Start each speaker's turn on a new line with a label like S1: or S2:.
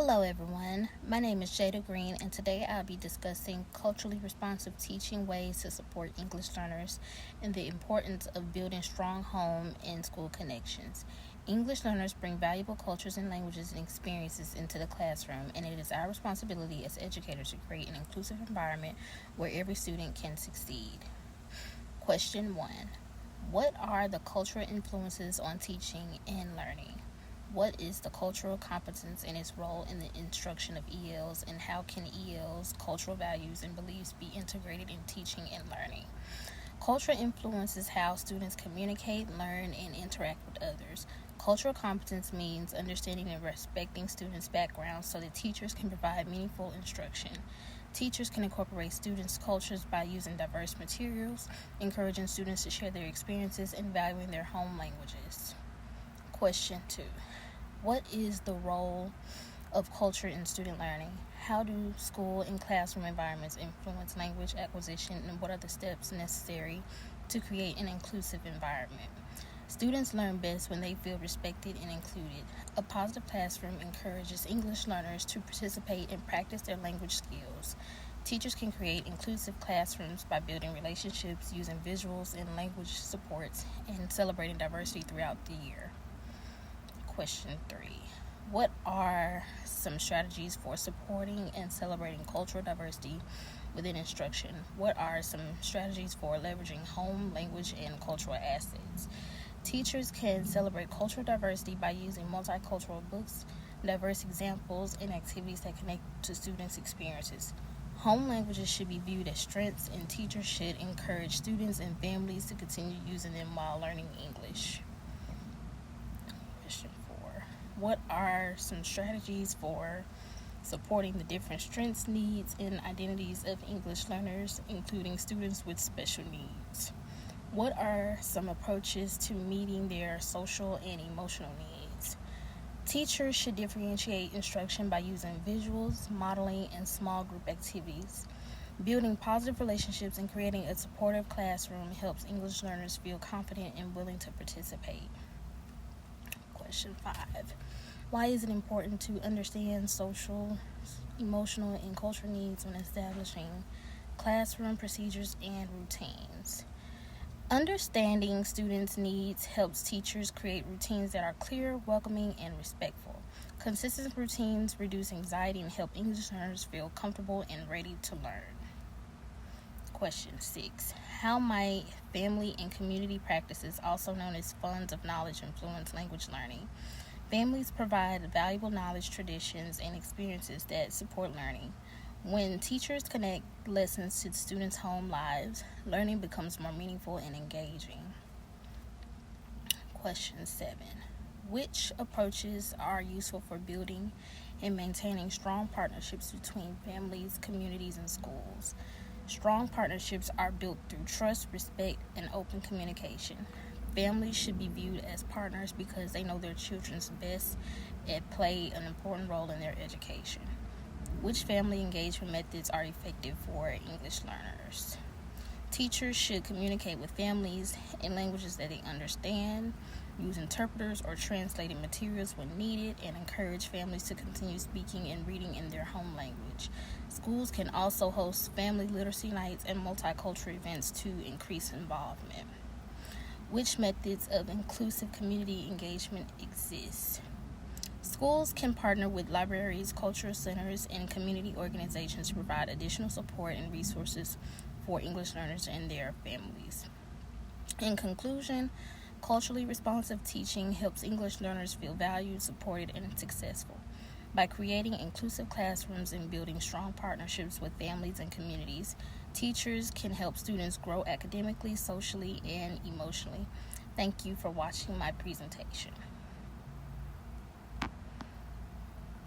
S1: Hello everyone, my name is Jada Green and today I'll be discussing culturally responsive teaching ways to support English learners and the importance of building strong home and school connections. English learners bring valuable cultures and languages and experiences into the classroom, and it is our responsibility as educators to create an inclusive environment where every student can succeed. Question 1. What are the cultural influences on teaching and learning? What is the cultural competence and its role in the instruction of ELs, and how can ELs, cultural values, and beliefs be integrated in teaching and learning? Culture influences how students communicate, learn, and interact with others. Cultural competence means understanding and respecting students' backgrounds so that teachers can provide meaningful instruction. Teachers can incorporate students' cultures by using diverse materials, encouraging students to share their experiences, and valuing their home languages. Question 2. What is the role of culture in student learning? How do school and classroom environments influence language acquisition, and what are the steps necessary to create an inclusive environment? Students learn best when they feel respected and included. A positive classroom encourages English learners to participate and practice their language skills. Teachers can create inclusive classrooms by building relationships, using visuals and language supports, and celebrating diversity throughout the year. Question 3. What are some strategies for supporting and celebrating cultural diversity within instruction? What are some strategies for leveraging home, language, and cultural assets? Teachers can celebrate cultural diversity by using multicultural books, diverse examples, and activities that connect to students' experiences. Home languages should be viewed as strengths, and teachers should encourage students and families to continue using them while learning English. Question 4. What are some strategies for supporting the different strengths, needs, and identities of English learners, including students with special needs? What are some approaches to meeting their social and emotional needs? Teachers should differentiate instruction by using visuals, modeling, and small group activities. Building positive relationships and creating a supportive classroom helps English learners feel confident and willing to participate. Question 5. Why is it important to understand social, emotional, and cultural needs when establishing classroom procedures and routines? Understanding students' needs helps teachers create routines that are clear, welcoming, and respectful. Consistent routines reduce anxiety and help English learners feel comfortable and ready to learn. Question 6. How might family and community practices, also known as funds of knowledge, influence language learning? Families provide valuable knowledge, traditions, and experiences that support learning. When teachers connect lessons to students' home lives, learning becomes more meaningful and engaging. Question 7. Which approaches are useful for building and maintaining strong partnerships between families, communities, and schools? Strong partnerships are built through trust, respect, and open communication. Families should be viewed as partners because they know their children's best and play an important role in their education. Which family engagement methods are effective for English learners? Teachers should communicate with families in languages that they understand, use interpreters or translated materials when needed, and encourage families to continue speaking and reading in their home language. Schools can also host family literacy nights and multicultural events to increase involvement. Which methods of inclusive community engagement exist? Schools can partner with libraries, cultural centers, and community organizations to provide additional support and resources for English learners and their families. In conclusion, culturally responsive teaching helps English learners feel valued, supported, and successful. By creating inclusive classrooms and building strong partnerships with families and communities, teachers can help students grow academically, socially, and emotionally. Thank you for watching my presentation.